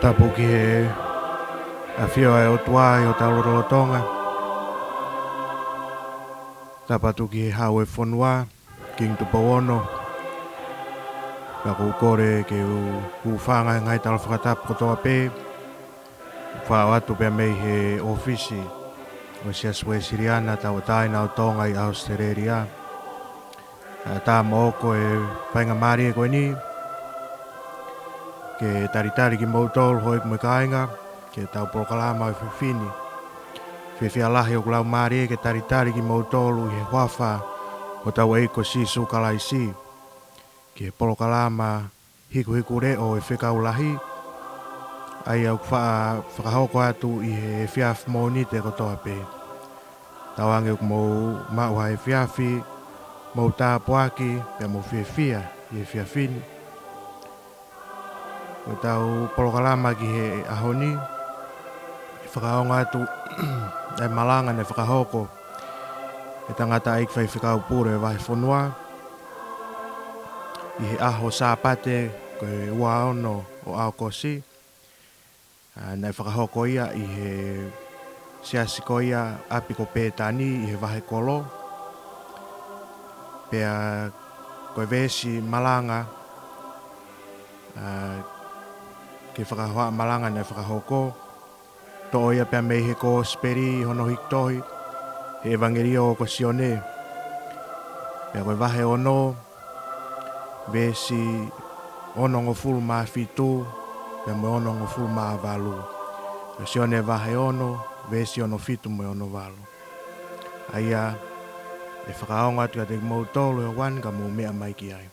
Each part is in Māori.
tapu ki he a fio e o tuai o Taurolotonga. Tapatu ki he hau e whanua, King Tupawono. Ka kukore ke u whanga ngai tala whakatapu kotoa pē. Whao atu pia mei he ofisi o sia sue Siriana tau taina o tonga i Australia. Tā mōko e whainga maari e koe ni. Ke taritari ki mautolu hoi kume kāinga, ke tau porokalama o whiwhini. Whiwhia lahi o kulau maari e ke taritari ki mautolu i he whawha o tau eiko sisu kalaisi. Ke porokalama hiku hiku reo e whikau lahi. Ai au whakahoko atu i he whiaf mōni te kotoa pē. Tau ange uk mō mauha e whiafi, mō tāpuaki, pia mō whiwhia i he whiawhini. Ko tau porokalama ki he ahoni, e whakaonga atu e malanga ne whakahoko. E tangata eik whai whikau pūre e wahi whanua. I he aho sāpate ko e ua ono o Aokosi. Nei whakahoko ia i he siasiko ia api ko pētani i he wahi kolo. Pea koe vesi malanga ke whakahoa malanga nei whakahoko. To ia pia mei he ko speri hono hiktohi he evangelio o ko sione. Pea koe wahe ono vesi ono ngo fulu maa fitu pia mo ono ngo fulu maa valu. Sione wahe ono vesi ono fitu mo ono valu. Aia e whakaonga atu ka te mautolo e wan ka mo mea mai ki ai.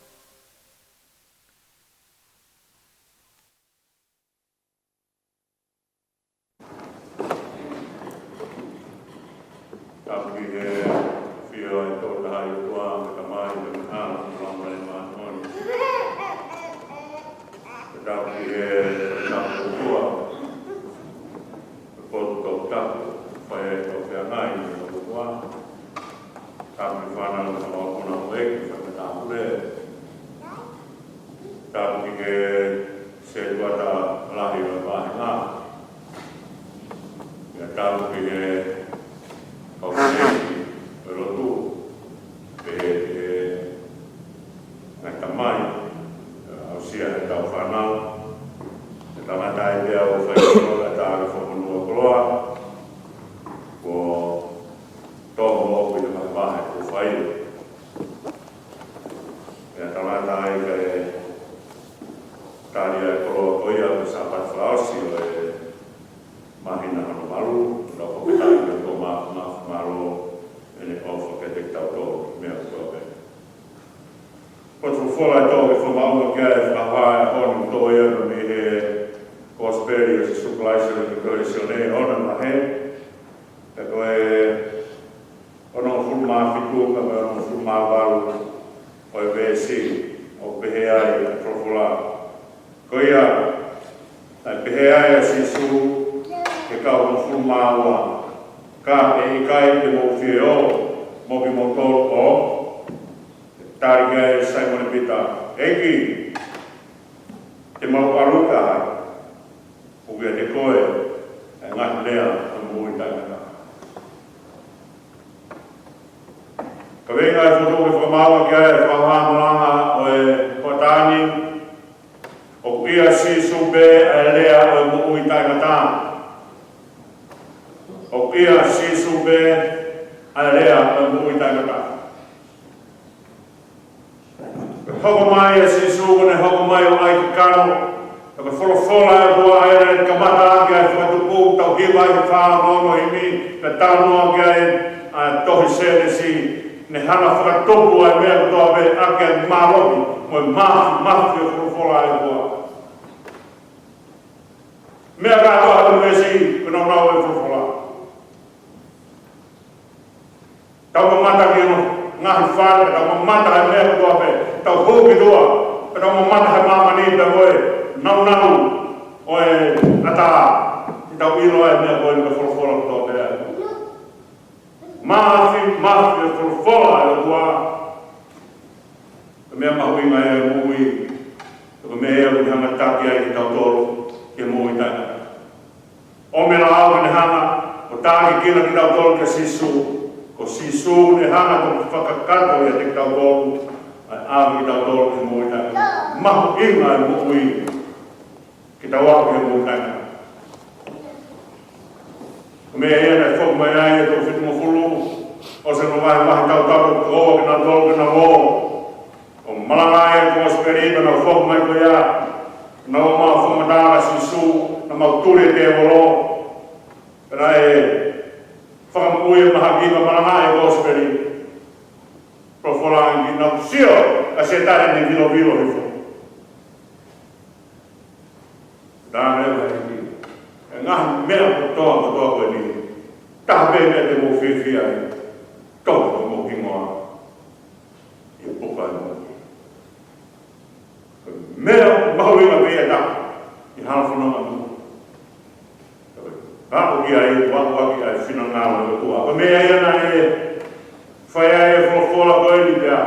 Mea mahuinga e mui, me e ui hanga taki ai ki tau toro, ke mui tai hana, o tāki kila ki tau tolu ke sisu, ko sisu ne hana ko whakakato ia te tau tolu, ai āwi ki tau tolu ki mui tanga. Mahu inga e mui ki tau aku ki mui tanga. Mea ia nei whoku mai ai e tō whitu mo fulu, o se no mai mahi tau tau ko ki nā tolu ki nā mō. O malanga e ko speri na whoku mai ko ia, na o maa whamatara sisu, na mau ture te wolo. Pera e whakamui e maha ki ma malanga e ko speri. Profolangi na sio a se tare ni vilo vilo hifo. Dāne e mai ki. E ngahi mea kotoa koe ni. Tahape mea te mo whiwhi ai. Tōku ko mo ki ngoa. I puka e mo. Mea mahuinga mea ta. I hana whanonga mu. Kako ki ai, waki ai, whina ngāma o tua. Ko mea iana e whai ai e wholofola koe ni pia.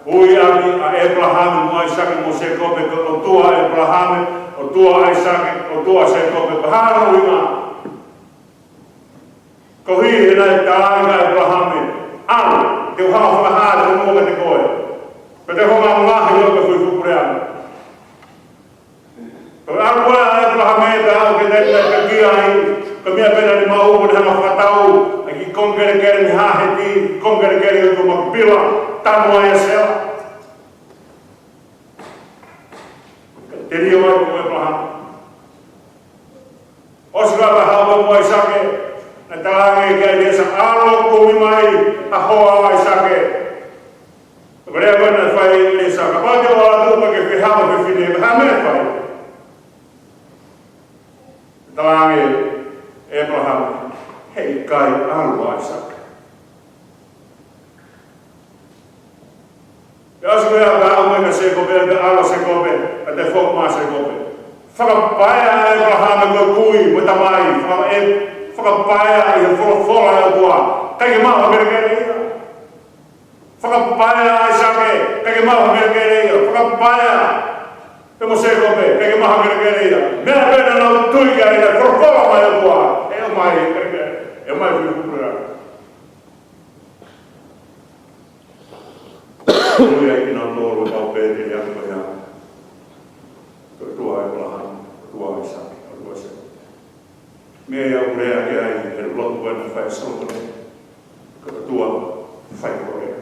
Ui aki a Abraham mo ai sake mo se kope o tua Abraham, o tua ai sake, o tua se kope. Ko hana uinga. Ko hi e nei tāinga Abraham. Anu, te uhawa whakahāre o mua te koe. Pe te honga ngahi o ka whiwhukureana. Ko anu koe a Abraham e te au ke te kia ai. Ka mea pena ni mau o ni hanga whakatau. Ki kongere kere ni haheti, kongere kere o kuma pila, tamo ai a sela. Te rio ai ko Abraham. Osi kapa hawa mo ai sake, na talange ki ai desa alo kumi mai, a hoa ai sake. Rea koe na whai ni saka, pāke o ala tupa ke whihawa ke whine, ha mea whai. Talange Abraham. Hei kai alu Isaac. E asu mea ka au mena se kope, te ala se kope, a te whokma se kope. Whakapaia Abraham e koe kui, mo tamai, whakapaia i he wholofola e kua, kake maha merekere ia. Whakapaia Isaac e, kake maha merekere ia. Whakapaia e mo se kope, kake maha merekere ia. Mea pena nau tuika i te wholofola mai e kua, e o mai merekere. E mai whiwhukura. Nui ai ki nā tōru kau pēti i ako ia. Ko tua Abraham, tua Isaac, tua Seko. Mea ia urea ki ai, e lotu koe na whai salotone. Ko tua whai korea.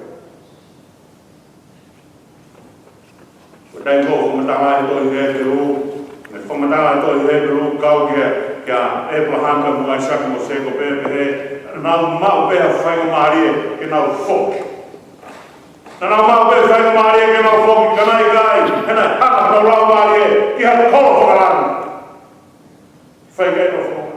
Ko tai tō whamatanga e tōi hea te rū. Me whamatanga e tōi hea te rū kau kia Abraham ka mua Isaac mo Seko pepe he. Nau mau pēha whainga maarie ke nau whoki. Nau mau pēha whainga maarie ke nau whoki kanai kai. Hena haka nau rau maarie ki hata kolo whakarani. Whainga e nau whoki.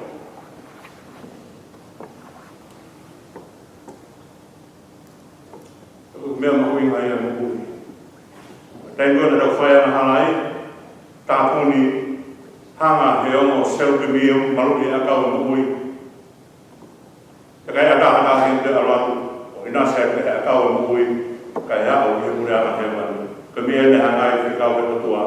Mea mahuinga ia mukuri. Tei kona tau whaiana halai. Tāpuni hanga he ongo selke mio maruki a kau mukuri. Kai ada hata te alatu o ina se te kau mui kai a o he mura ka he man ka me ne hanga i kau te tua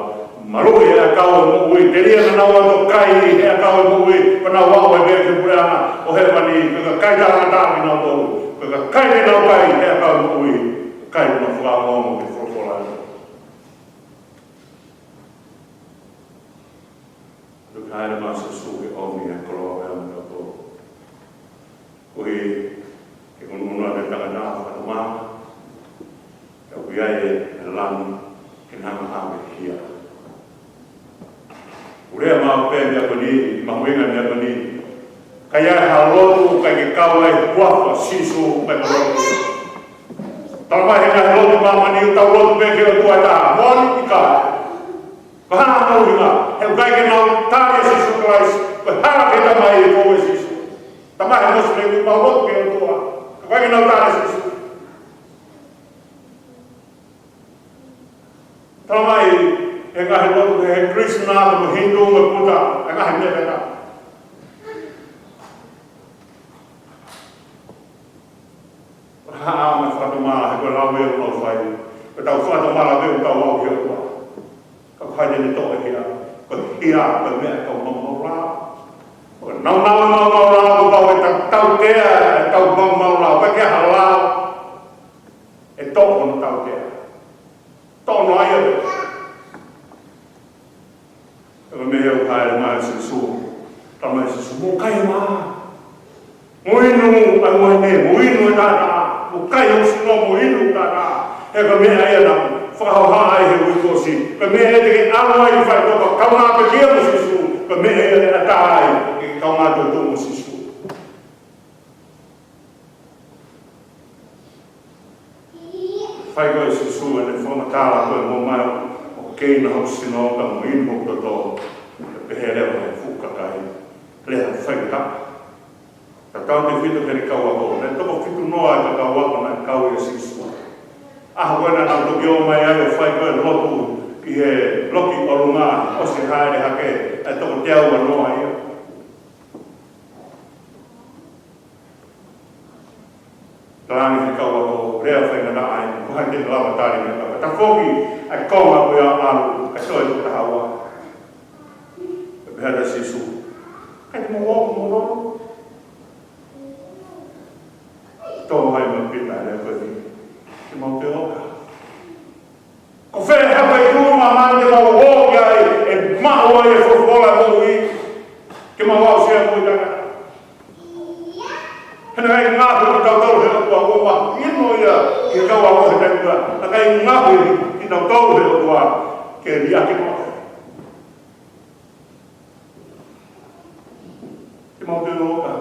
maru e kau mui te ria na wa kai e kau mui pa na wa o e ke mura o he mani ka kai da hata mi no to ka kai ne no kai e kau mui kai no fua mo mo fo fo la lu kai na ma su ke o mi e ko Ui, ke ununa te tangana whakatu maa, ka uiai e lani ke nanga hawe hia. Urea maa pēr mea koni, mahuinga mea koni, ka iai halotu kai ke kau ai huafa sisu kai malotu. Talmai he ngai lotu maa mani u tau lotu pēr kira tua taha, moni i kai. Ka hana mauhinga, heu kai ke nau tāria sisu Christ, ka hana ke tamai e koe sisu. Tamai he mosu leku mau lotu ke o tua. Ka kai ke nau tāria sisu. Tamai he ngahi lotu he Krishna, mo Hindu, mo Buddha, he ngahi mea pena. Haa me whatumara he koe lau meu no whai. Ko tau whatumara meu tau au ki o tua. Ka whai ni toa hia. Ko hia, ko mea, ko mamau rā. Ko nau rā, ko kea tau mau lao pa kea halao e toko no tau kea toko no aia e me heu haere mai se su tamai se su mo kai ma mo inu ai mo ne mo inu tata mo kai o sino mo inu tata e ka me aia na whakahauha ai he uikosi ka me e te ke alo ai whai toka kaunga pe kia mo se su ka me e ata ai ke kaunga to mo se su whai koe se su ane whamatala koe mo mai o keina hau sino ka mo inu to to pe he leo he fukakai leha whai ka ka tau te whito kere kaua ko ne toko whitu noa ka kaua ko na kau e se su ah koe na tau ki o mai ave whai koe lotu ki he loki o runga o se haere hake e toko te aua noa ia Talangi he kaua ko rea whainga na ai, ko hai te lawa tari me kaua. Ta whoki ai konga koe a alu, ai toi ko ta hawa. E pehara si su. Kai te mo woko mo rono. Tō hai ma pita rea koe ni. Te mau te oka. Ko where hapa i tūma mani te mau woki ai, e maho ai e whorwhola mo i. Ke mau au sea mui tanga. Hena kai ngahu i tau he o kua kua ino ia ke kau a kohe tenga. Na kai ngahu i tau he o kua ke riaki mo. Te mau te roka.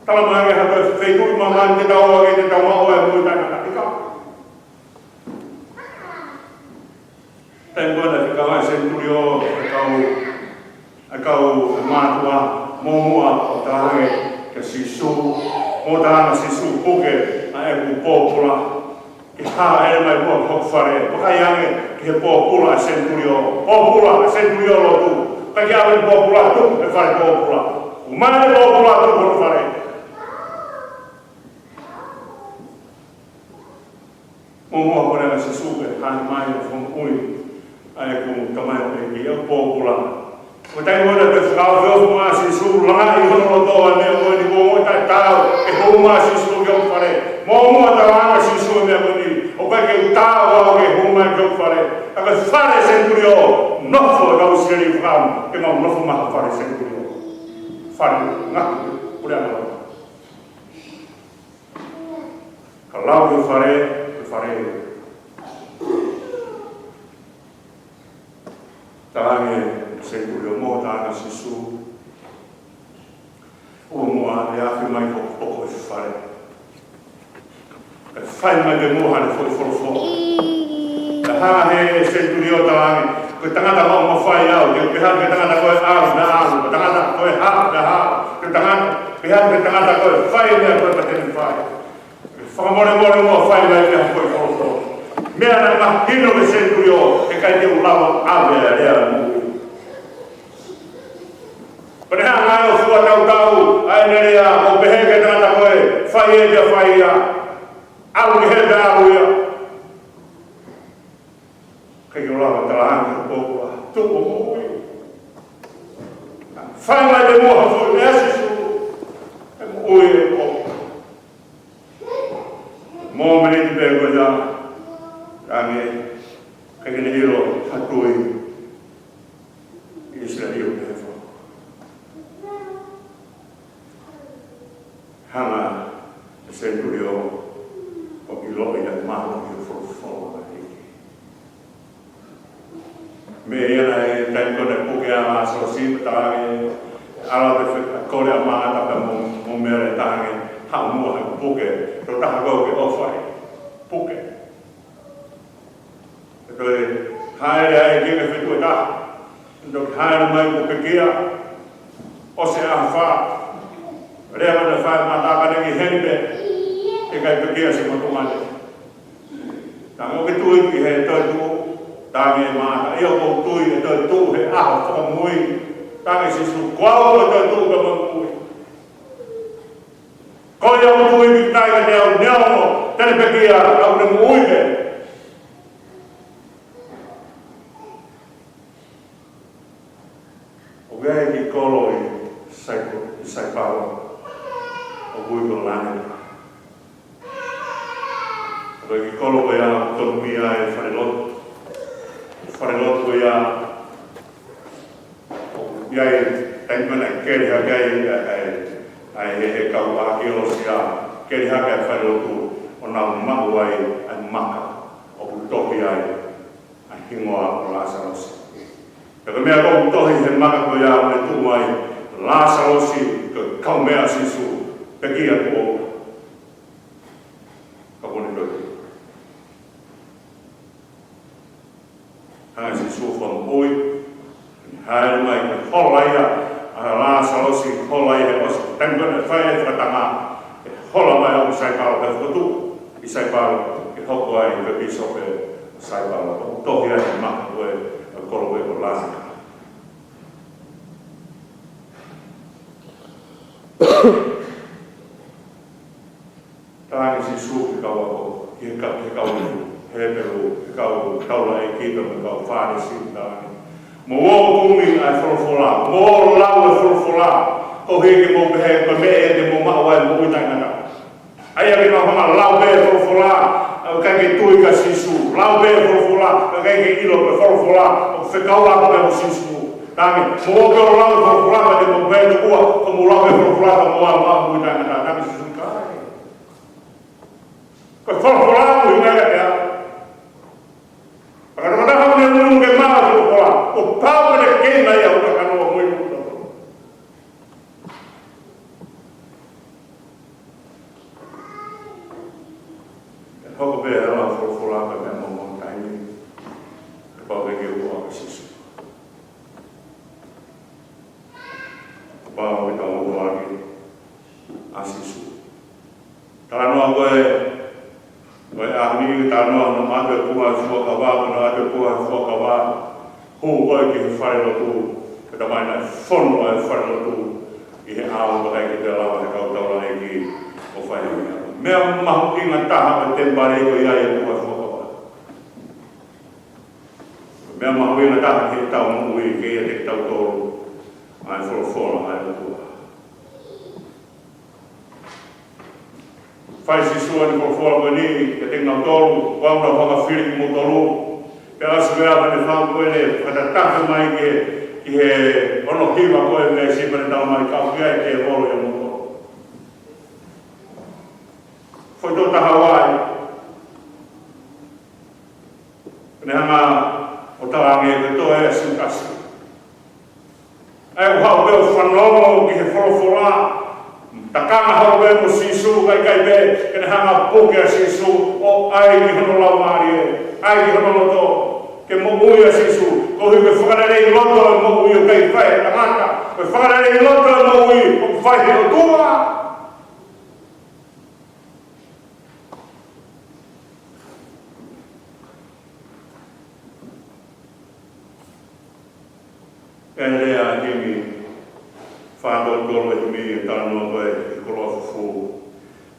Tala mai e hapa whekui mamani te tau ake te tau maho e mui tanga ka tika. Tēn koe te kau ai senturio e kau mātua mōmua o tāhange ke sisu, mo tāna sisu puke a e ku pōpula. Ki hā e mai mua hokwhare, pakai ange ki he pōpula a senturio. Pōpula a senturio lotu. Kai ki awe pōpula tu e whare pōpula. Umane pōpula tu kono whare. Mōmua kore a sisu ke hāni mai o whomui. A e ku tamai o e ki e pōpula. Ko tai mo na te whakawheo mā si su langa i hono toa mea koe ni mo tai tau e hou mā si su ki o whare. Mō mua ta wanga si su mea koe ni o kai ke utau au ke hou mā ki o whare. A koe whare senturio nofo e kau siri whakam ke mau nofo maha whare senturio. Whare ngaku pure ana waka. Ka lau ki whare, ki whare. Tānge senturio mo tāna sisu. O mua e awhi mai koko e whare. E whai mai te mohane whorofo. E hā he senturio tānge. Koe tangata mau ma whai au. Ke peha ke tangata koe au na au. Ke tangata koe hā na hā. Ke tangata peha ke tangata koe whai mea koe patene whai. Whakamore mua whai mai peha koe whorofo. Mea na ma hino me senturio e kai te ulawa awe a rea mui. Pareha ngai o fua tau ai nerea o pehe ke tangata koe whai e te whai ia. Alu ke he te alu ia. Kai ke ulawa talahangi o pōkua. Tuko mui. Whai mai te mua fui e asisu. E mui e pōkua. Mō mene te pēr koe tā. Rangi, kai kene hiro hatui Israel tefo. Hanga senturio o ilo i a maho i o whorofo a hiki. Me iana e taiko ne puke a maso sipa tāngi, ala te kore a maata ka mo mere tāngi, hao mua ha puke, to taha kau ke ofai, puke. Koe haere ai ki me whetu e taha. Ndo ki haere mai ko pekia. O se aha wha. Rea mana whae mātaka nengi henbe. E kai pekia se matumane. Tango ke tui ki he toi tu. Tangi e māta. Eo kou tui e toi tu he aha whakamui. Tangi si su kwao e toi tu ka mamui. Koe au tui ki tai ka te au neongo. Tene pekia au ne mui me. Gai ki kolo i sai pāua. o hui ko lane. Ko ki kolo ko ia autonomia e wharelot ko ia iai taimana keri hake ai he kau aki o sia keri hake ai wharelotu o nā mahu ai maka o utohi ai hingoa o Lasarosi. Ka mea ko utohi he maka ko ia me tu ai Lasarosi ka kau mea sisu pekia ko ka pone koe. Hanga sisu whamui hai mai ka hola ia a Lasarosi hola ia o tangana whae whatanga e hola mai o saiparo ka whatu i saiparo ke hoko ai ka bisope saiparo o tohi ai maka koe a kolo koe o Lasaka. Tāngi si suuki kau ako, he kau hepelu, he kau taula e kita me kau whāre sintāni. Mo o kumi ai whorowhora, mo o lau e whorowhora, ko heke mo pehe, ko me e te mo maawai mo uitangana. Ai aki nā hama lau be e whorowhora, kai ke tui ka sisu, lau be e whorowhora, kai ke ilo pe whorowhora, o whekau ako me o sisu. Tāngi, mo o ke o lau e whorowhora, ka te mo pehe te kua, ko mo lau e whorowhora, ka mo lau mo uitangana. Tāngi sisu kai. Ko whorowhora mo i mea te ao. Pakaramataha mo ne unu ke maa whorowhora, o pāua ne kena ia o kakanoa mo i muta. Hoko pēr ala whorowhora ka mea mo mo taimi, ka pāua ke ua ka sisu. Pāua i tau ua ki a sisu. Tānoa koe, koe ahmi tānoa no ate puha fuakawa, no ate puha fuakawa, hu koe ki he wharelotu, ka tamaina whono ai wharelotu, i he ao ko hei ki te lawa he kautaura hei ki o whaihia. Mea mahu inga taha ka tempare ko iai e puha fuakawa. Mea mahu inga taha ki tau mui ke ia te tau tōru, ai whorowhora ai o puha. Whai si sua ni whorowhora koe ni, ke te ngau tōru, wauna whaka whiri ki mo tōru, pe asu mea mani whau koe ne, whakataka mai ki he ono hiwa koe mea sipane tau mai kau kia i te horo ia mo tōru. Foi tō taha wai. Ne hanga o tarangi e te tō e sukasi. Ai o hau peo whanongo ki he whorowhora, takanga hau peo mo sisu kai kai pe, kene hanga puke a sisu o ai ki hono lau maari e, ai ki hono loto, ke mo ui a sisu, ko hui me whakarerei loto e mo ui o kai whae tangata, me whakarerei loto e mo ui o whae o tua. E rea himi, whātau tolo e himi e tānoa koe e koroa fufu,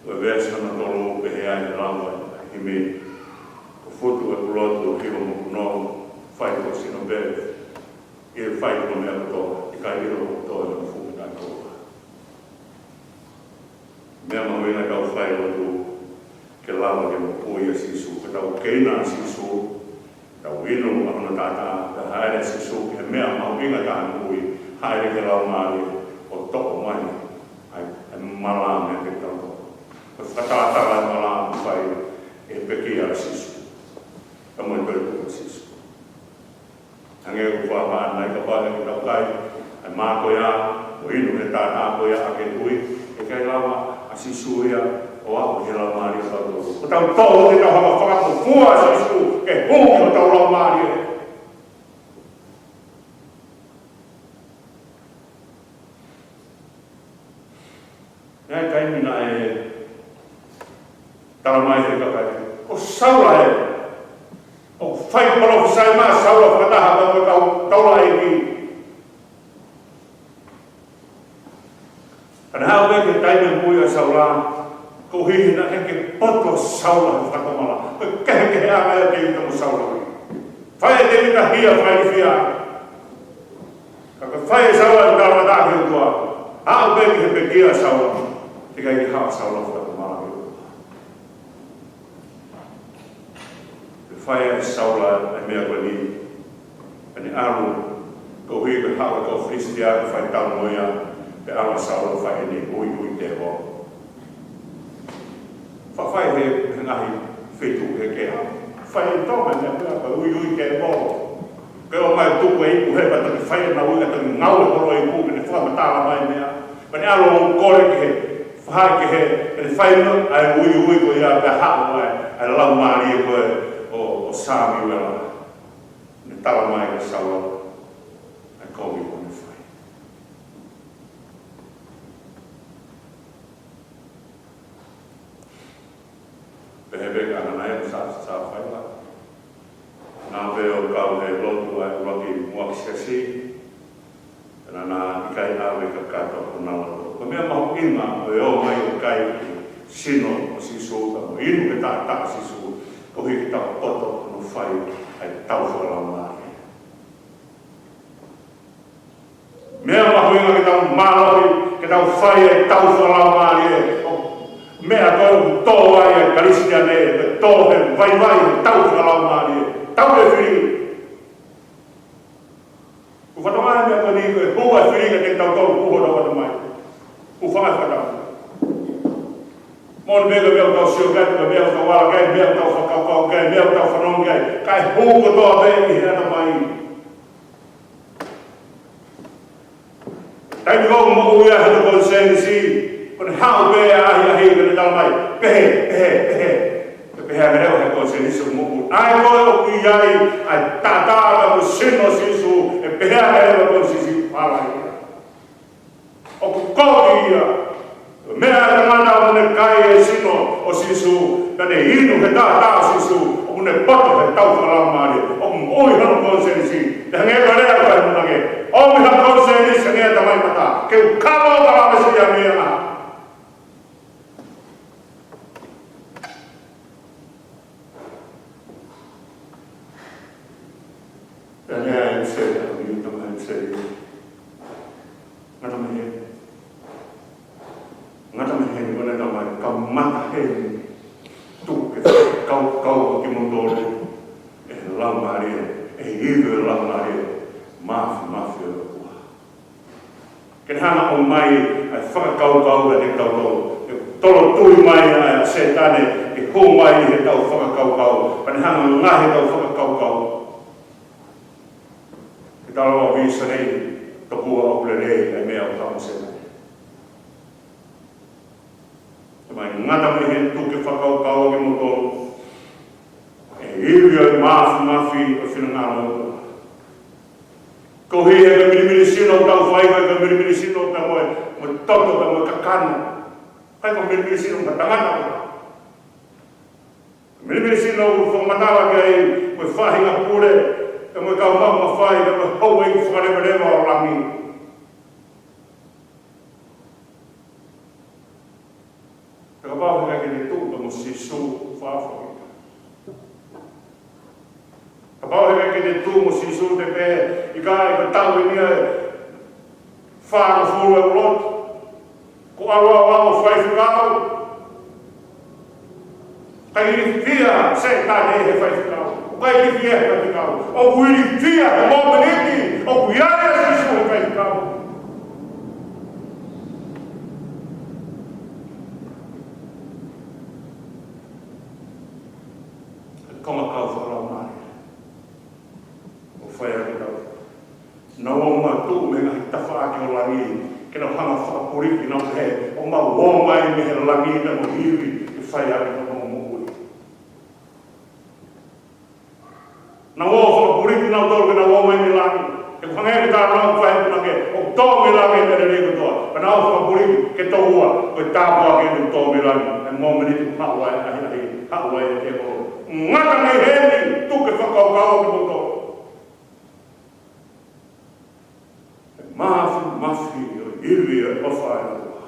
koe vēsana tolo e he ai rawa e himi, ko futu e kurotu o hiro mo kunoa, whai ko sino bev, i e whai ko mea kotoa, i kai hiro mo kotoa e mo fuku tai koa. Mea mawina kau whai rotu, ke lawa ke mo pui a sisu, ke tau keina a sisu, tau ino mahona tata, ka haere sisu, ke mea mawinga tāna ui, haere ke lau maari, o toko mai, ai malame ke tau toko. Ko whataatara e malame whai, e peki a sisu, ka moi peru a sisu. Hange ku whaapaan nai ka pāne ki tau kai, ai māko ia, o ino he tāna ko ia a ke tui, e kai lawa a sisu ia, o ako he lau maari a tau toko. Ko tau tō te tau hama whakato fua a sisu, ke hungi o tau lau maari e. Ngai kaimina e tala mai te kakai. O saura e. O whai paro sai maa saura whakataha pa koe taula e ki. Kana hau me ke taime mui a saura, ko hihina e ke poto saura whakamala. Koe kehe anga e te ita mo saura. Whai e te ita hia whai whia. Ka whai e saura e tala matahi o tua. Hau me ke he pekia saura. e kai ki haa saula fa ko mara ki e whai e saula e mea kwa ni ane alu ko hui ka haa ko fristia ka whai tau moia e ala saula whai e ni ui ui te ho whai he ngahi whetu he ke ha whai e tonga ne ka ui ui ke ho ke o mai tuku e ipu he pata ki whai e na ui ata ngau e koro e ipu ne whamatala mai mea Pani alo kore ke he, whai ke he, e whaino ai ui ko ia pe hao ai lau maari e koe o Sami wela. Ne tala mai ke sawa, ai komi ko ne whai. Pehebe ka ananai o sa whai la. Nā veo kau he lotu ai waki muakisiasi, Nana ikai awe ka kato ko nalo. Ko mea mahu inga o e o mai o kai sino o sisu ka mo inu ke tā sisu ko hiki tau poto no whai ai tau whalau maari. Mea mahu inga ke tau mālohi ke tau whai ai tau whalau maari mea koe tō ai ai karistia ne tō he vai tau whalau maari tau e whiri U whatamai mea ko ni koe hua whiringa ke tau tau puhora whatamai. U whai whatamai. Mōni mea mea tau sio gai, mea tau wala gai, mea tau whakaukau gai, mea tau whanong gai. Kai hūko toa pēi i hea tamai. Taimi kau mo uia hata ko sensi, kone hao pēa ahi kone talamai. Pehe. Pehe a mereu he ko sensi mo ui. Ai koe o kui ai, ai tātāra mo sino sisu, Pehea mereu ko sisi whalai. O ku koki ia. Mea tangana o ne kai e sino o sisu, kane inu he tā sisu, o ne poto he tau whalau maari, o ku oi hano konsensi, te hange ka rea koe munage, o mi ha konsensi se ngea tamai mata, ke u kawa o kalamasi ia mea. Te ngea e msea. Ngata mehe kone tamai ka mata he tuke kau ki mondore e lau maari e iwe lau maari mafi o kua. Kene hana o mai ai whakakau e te tau e tolo tui mai ai a setane e ko mai he tau whakakau pane hana ngahe tau whakakau e talo a visa nei Tokua o plenei ai mea o tamo sena. Mai ngata me he tuke whakaukau ke motoro. E iwi ai mafi o whinangaro. Ko hi e ka mirimiri sino o tau whaiva e ka mirimiri sino o tamo e mo toto ka mo kakana. Kai ka mirimiri sino ka tangata. Mirimiri sino o whamatala ke ai mo whahinga pure e mo kau mama whai ka mo hau e ki wharewa o rangi. Ka pāwhi ka ke te tūta mo sisu whawhawika. Ka pāwhi ka ke te tū mo sisu te pē i ka tau i nia whāra furu e ulot. Ko aroa wao whaiwhikau. Ka hiri whia se tāne he whaiwhikau. Kai ki fia ka te kau. O kuiri fia ka mō maniti. O kuiare sisu he whaiwhikau. Konga kau whakarau maari. O whaia ki tau. Nā o mā tū me ngahi tawha ake o langi. Kena hanga whakapuriki nā he. O mā wō mai me he langi na mo hiwi. I whaia ake nā mo ui. Nā wō whakapuriki nā tōru kena wō mai me langi. Ke whangai tā rāu whaia nā ke. O tō me langi me re rei katoa. Pa nā whakapuriki ke tō ua. Koe tāpua ke nu tō me langi. E mō maniti hawai ahi. Hawai e ke o. Ngata nei heni, tuke whakaukau ki moto. E mafi o iwi e ofai o kua.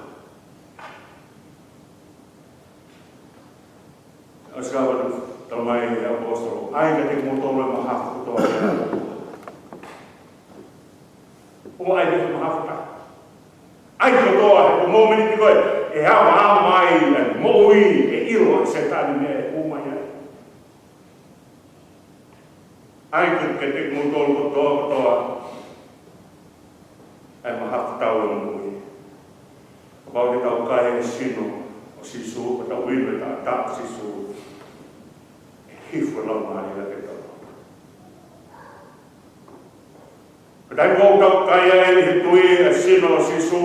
Askawanu, tamai e apostolo, aina te motolo e mahafu kutoa e kua. O aina te mahafu ka. Aina kutoa e, o mōmini ti koe, e awa mai e moi e ilo se tani me umai ai. Ai ke te mutolo kotoa ai mahatu tau e mui. Pau te tau kai e sino o sisu, o tau iwe ta ta sisu. E hifu lau mani la te tau. Dai mo tau kai e he tui e sino o sisu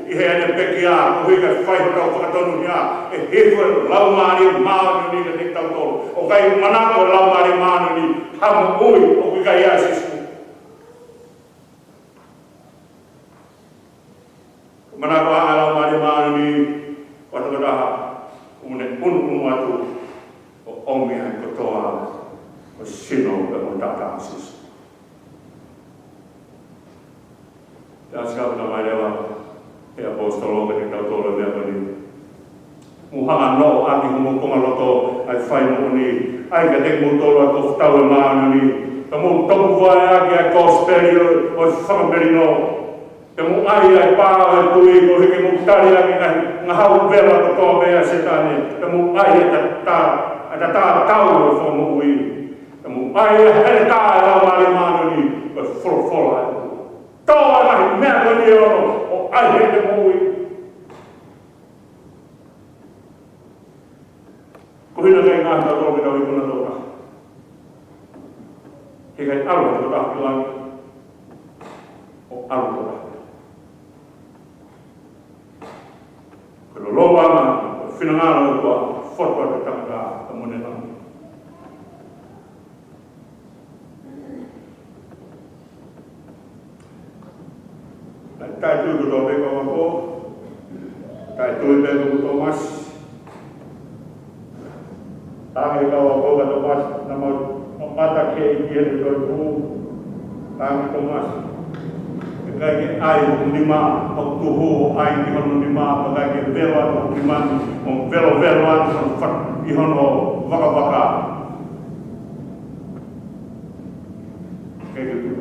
i he ane peki a, o hika whaiho tau whakatonu ni a, e hifu lau mani maanu ni la te tau tolu. O kai manako lau mani maanu ni hamu ui o hika ia sisu. Manako a lau mani maanu ni watakataha une unu atu o omi hai kotoa o sino e mo tata sisu. Ja skapta mai lewa e apostolo ke tau tolo me pani. Muhanga no aki humo konga loto ai fai mo ni ai ka te mo tolo ko tau e maana ni. Ta mo toku vai aki ai cosperio o famberino. Te mo ai ai pa e tui ko heke mo tari aki nga hau vela ko to mea setane. Te mo ai ta tau e fo mo ui. Te mo ai e hele ta e lau mali maana ni ko fola ai. Toa mai mea ko ni ono o ai he te mui. Ko hina kei ngā tau tō tau i kuna tōka. He kei aru tō tāki langi. O aru tō tāki. Ko no loa ma, ko whina ngāra o kua whatua te tāka ta mone langi. Tai tui ko tō peko wako, tai tui peko ko tō mas. Tāngi ka wako ka tō mas, na mata ke i kia te tō tū, tāngi tō mas. E kai ke ai o nima, o tuhu o ai ki hono nima, pa kai ke velo atu o nima, o velo atu i hono waka. Kei ke tū.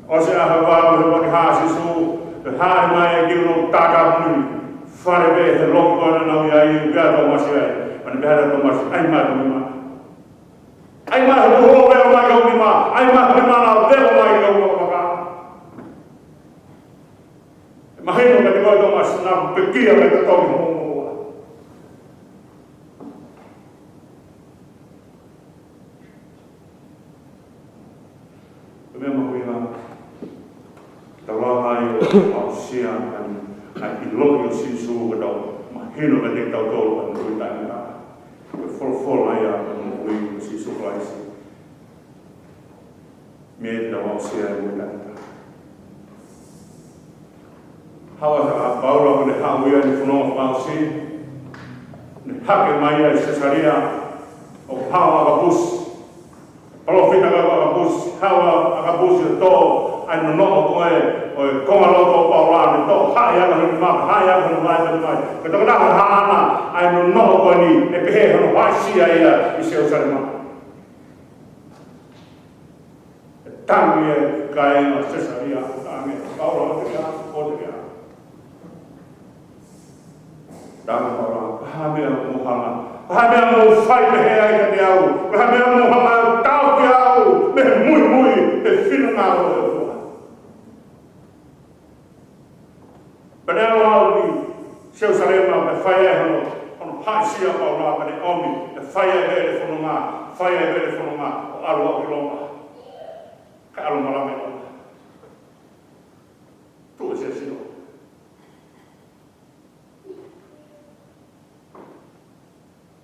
O se aha wāru he waki hāsi su, he hāri mai e kiru no tāka muni, whare be he loko koina nau i ai, bea tō masi ai, mani behara tō masi, ai mai tō mima. Ai mai he tuho veo mai kau mima, ai mai he mana veo mai kau waka. E mahino ka te koe tō masi, nā pekia me te toki hongo. E mea mahui ngā. Tawarai o sia ai i loki o sisu ka tau mahino ka te tau tolu ka nui tāni tā. Ka wholwhola ia ka nui o sisu klaisi. Me te tawa o sia e nui tāni tā. Hawa ka baura ko ne hauia ni whanonga whausi. Ne hake mai ai Cesaria o hawa ka bus. Profita ka bus, hawa ka bus o tō. Ai no no ko o konga loto paula ni to haya ka ni ma haya ka ni mai ka to na hana ai no no ko ni e pe no hasi ai i se o sarma tangi kai no Cesaria tangi paula ka o te ka tangi paula ha me mo fai pe ai ka te au ha me mo hama tau ki au me muy e fino na o Panela au ni seu sarema me whaia hono haisia paula pane omi e whaia hele whanonga o aru au ki longa. Ka aru marame longa. Tu e se sino.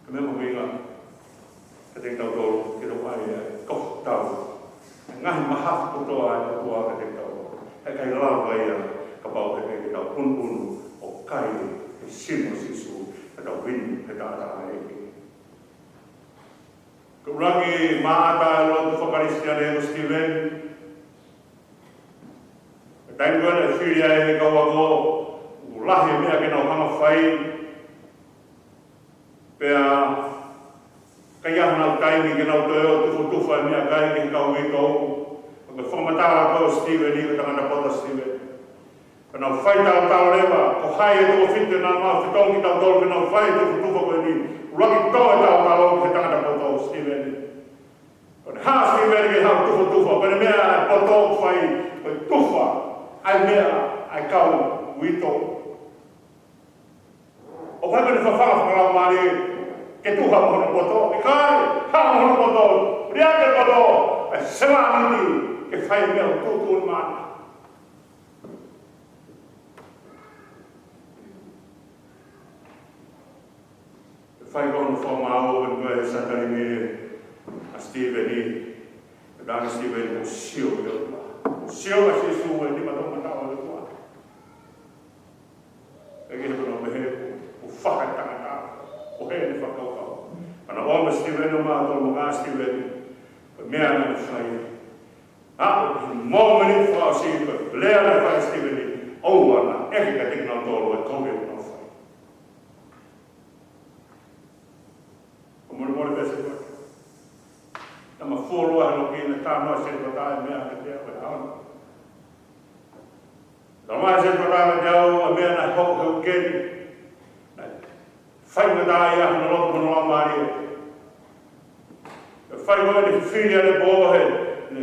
Ka memo winga ka te tau tolu ki ro ai kof tau. Ngahi mahafu kutoa ai kutoa ka te tau. E kai lawa ia ka pau te kei tau unu o kai e simo sisu e tau wini e tātā eke. Ka rangi maata e lotu whakaristia ne o Steven. E taingoa e whiria e kau ako u lahi mea ke nau hanga whai. Pea kai ahana o taimi ke nau toi o tufu e mea kai ke kau i kou. Ka whamatara kau Steven i ka tangana pota Steven. Nau whai tau lewa, ko hai e tō white nā mā whitongi tau tōru, nau whai e tō whitufa koe ni, raki tō e tau ki he tangata poto Stephen. Kone hā Stephen ke hau tufa, kone mea e poto whai, koe tufa, ai mea, ai kau, wito. O whai kone whawhanga whakarau maari, ke tuha mohono poto, e kai, hā mohono poto, riake poto, e sewa amiti, ke whai mea o tūtū maana. Whai kono whamao en koe sakari me a Stephen i. E rāna Stephen o sio i otua. O sio a Jesu e ni matonga tawa i otua. E ke kono me he o whaka tangata. O he ni whakaukau. Ana oma Stephen o maa tolo mga Stephen. Koe mea na whai. Ha, mōmeni whao si koe lea na whai Stephen i. Oua na eke ka tika nao tolo e kowe o na whai. Mori pese koe. Tama fuorua he loki na tā noa se kota e mea ke tea koe haona. Tama mai se kota me te au a mea na hoku heu keni. Whai me tā ia hana loto mano a maari e. Whai koe ni whiri ane bōa he. Ni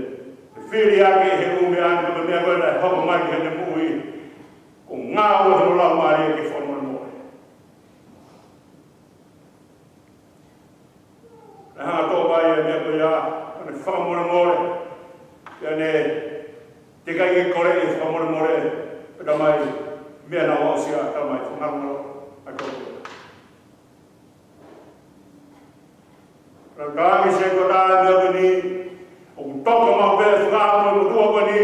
whiri ake he ume ane kama mea koe na hoku mai he ne mui. Ko ngā ua he rola maari e ki whanua mo. E hanga tō mai e mea koe ia, ane whakamore more. E ane te kai ke kore e whakamore more. E ka mai mea na wao sia, ka mai whangarungaro a kore. Rau kāngi se ko tāre mea koe ni, o ku toka mau pēr whakaamo i kutua koe ni,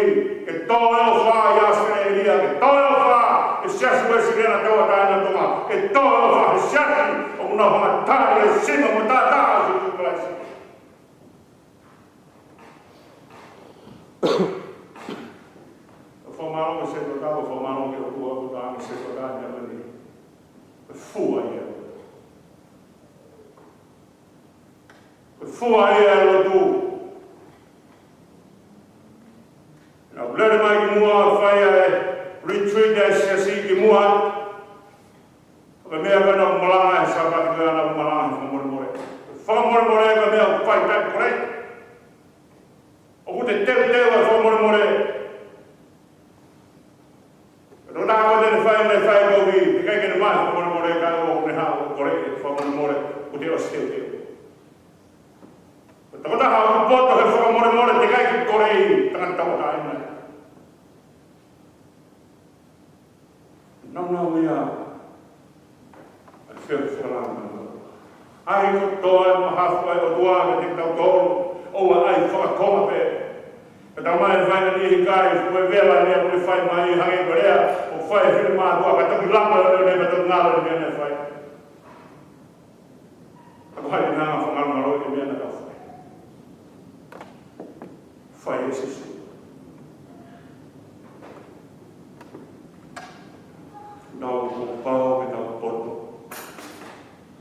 ke tō eo wha i askare e lia, ke tō eo wha e siasu e sirena tewa tāina tonga, ke tō eo wha e siasu o kuna whanga tāre e sima mo tātā asu tuklaisi. O whamaronga se ko tāwa whamaronga o tua o tāngi se ko tāne a mani. E fua ia. E fua ia e lotu. Nā blere mai ki mua whai e retreat e siasi ki mua. Ka mea kana kumalanga e sabaki koe ana kumalanga e whamore more. Whamore more ka mea whai tai kore. O ku te teu e whamore more. Ro nā koe tene whai nei whai kouhi, te kai kene mai whamore more ka o kune hā o kore e whamore more ku te o steu teu. Takota hā o poto he whamore more te kai ki kore i tangata takota ai mai. Nau mea, ai whiu whakaranga. Ai ko toa e mahawha e o tua me te tau tōru, oua ai whakakoma pē. E tau mai e whaina ni hi kāi, koe vela ni a kune whai mai i hangi korea, o whai whiu maa tua, ka taku lapa e nei me tau ngāra ni mea nei whai. Ako hai ni hanga whangarunga roi ni mea nei kau whai. Whai e sisu. Nau ko pau me tau poto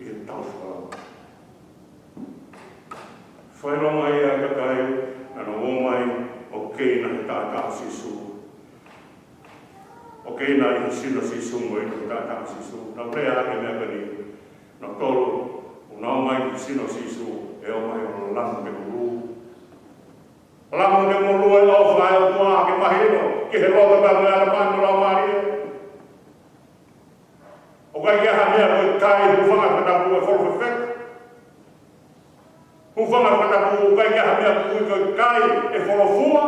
i e tau whakau. Whaironga i a kakai ana o mai o keina he tātā sisu. O keina i sino sisu mo i te tātā sisu. Nau rea ake mea kani. Nau tolu o nau mai i sino sisu e o mai o lamu me kuru. Lamu me kuru e o whai o tua ke mahino ki he rota pa mea na mai mo lau maari. O kai kia ha mea koe kai hufanga katapu e wholwhewhek. Hufanga katapu o kai kia ha mea koe kai e wholofua.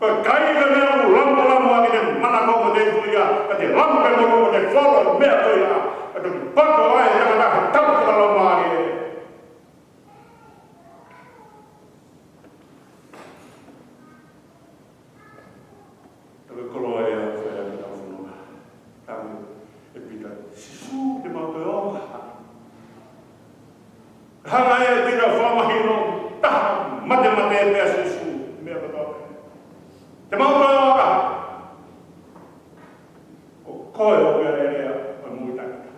Koe kai ka mea u lamu ake te mana koko te fuia, ka te lamu ke koko te wholo mea koe a. Ka te pato ai e taka taka tapu ka lau maari e. Tawe koloa e a whea ki tau whanonga. Tawe e pita sisu te mautoe o ha. Hanga e pita whamahino taha mate e pea sisu mea katoa. Te mautoe o ha. O koe o kia rea o mui takita.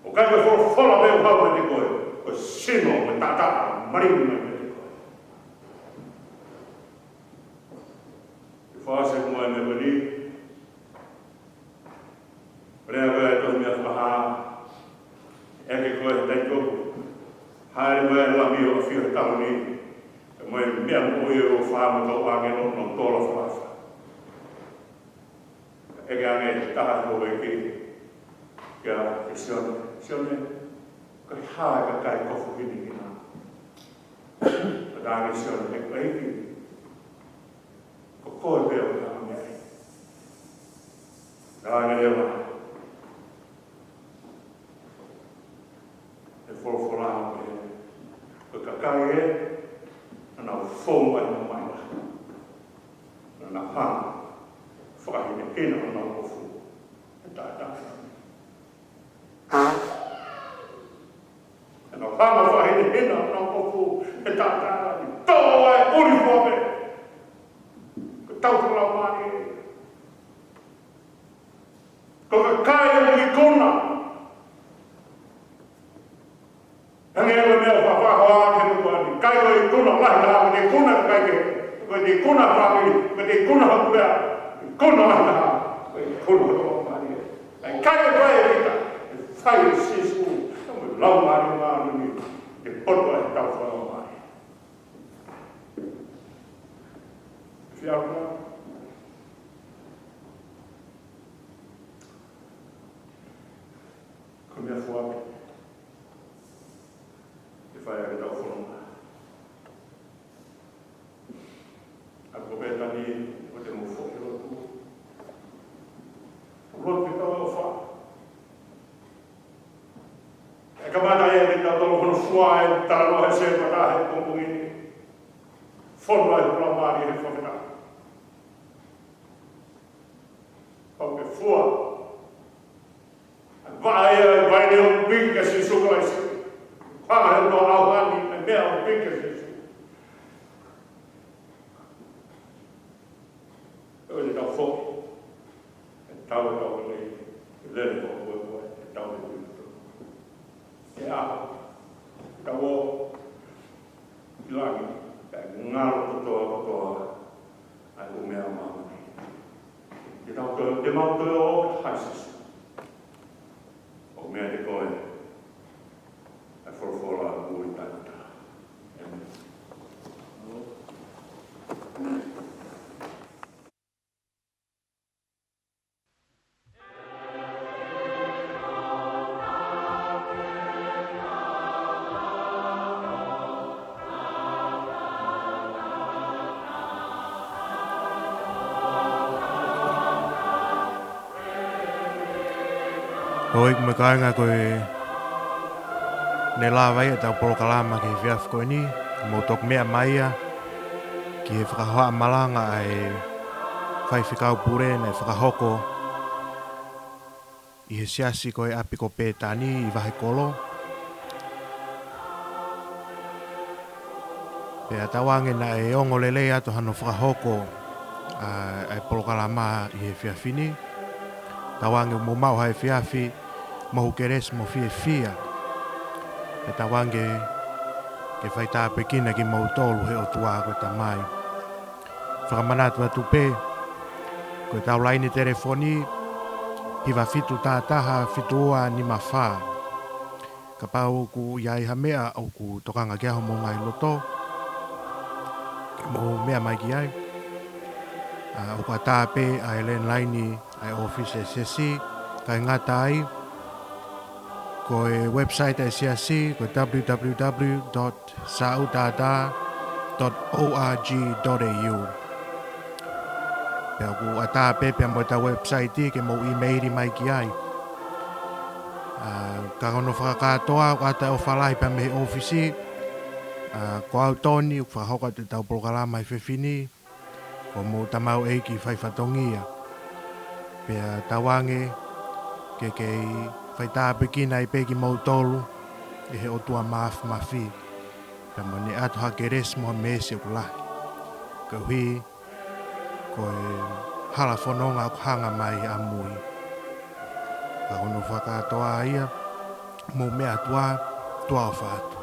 O kai koe whola peo hau me te koe. Koe sino me tata maringi me te koe. whaase mua me wani. Rea koe e tohi mea whaha. Eke koe he teiko. Haere mai la mi o fio he talo ni. E mai mea moi o whaama tau ake no tola whaasa. Eke ange taha ho e ki. Kia e sione. Sione. Kai hae ka kai kofu hini ki nā. Tāngi sione e kai ki. Ko koe pēo ki hama mea. Tāngi ewa. E whorowhora hama mea. Ko ka kai e. Nā whonga i mai la. Nā hana. Whakahine hina o nā kofu. E tātaka. Nā hana whahine hina o nā kofu. E tātaka. Tō e uri whome. Ko tautara mani e. Ko ka kai e ki kona. Hangi ewe mea whawhahoa ke nukuani. Kai o i kuna lahi taha, me te kuna kai ke. Me te kuna whaki, me te kuna hapura. Kuna lahi taha, me te kuna hapura mani e. Ai kai e koe e rita. E whai e sisu. Me lau mani mani ni. Te poto e tau whao mani. Whiauna. Ko mea whuake. E whai ake tau whanonga. A ko petani o te mowhoki rotu. Rotu tau o wha. E ka mana e te tau tolo hono fua e taro he se patahe kompungini. Whonua e pula maari he whakena. Pau ke fua. Vai e vai ne o pinka si sukalaisi. Whanga he toa auhani e mea o pinka si sukalaisi. Eo te tau whoki. E tau e tau lei. E lere ko koe koe. E tau e tau. E aho. Tau o. Ilangi. E ngaro kotoa. Ai o mea mauni. Te tau koe. Te mau koe o haisis. O mea te koe. E whorowhora ui taita. Amen. Hoi me kāinga koe ne la vai e tau porokalama ki whiawh koe ni, mō tok mea maia, ki he whakahoa malanga e whai whikau pure ne whakahoko i he siasi koe apiko pētani i wahe kolo. Pea tawange na e ongo lele ato hano whakahoko e porokalama i he whiawhini. Tawange mo mau hai whiawhi, mahu keres mo whiawhia. E tawange ke whai tāpekina ki mau tolu he o tuā koe ta mai. Whakamanatu atu pē, koe tau laini telefoni, hiwa fitu tātaha fitu ua ni mawhā. Ka pau ku iai ha mea au ku tokanga kia ho mo ngai loto. Ke mo mea mai ki ai. O ka tāpe a Elen Laini ai office SSC, kai ngata ai, ko e website SSC, ko www.saudada.org.au. Pea ku a tāpe pia mo ta website ke mo emaili mai ki ai. Ka kono whakakatoa, ko ata o whalahi pia mehe office, ko au toni, ko whahoka te tau porokalama i whiwhini, ko mo tamau eiki whaifatongia. Pea tawange ke kei whaitāpekina i peki mau tolu e he otua maaf mawhi. Pea mo ne atu hake res moha mese o kulahi. Ka hui ko e hala whanonga o hanga mai a mui. Ka hono whakatoa ia mo mea tua o whātu.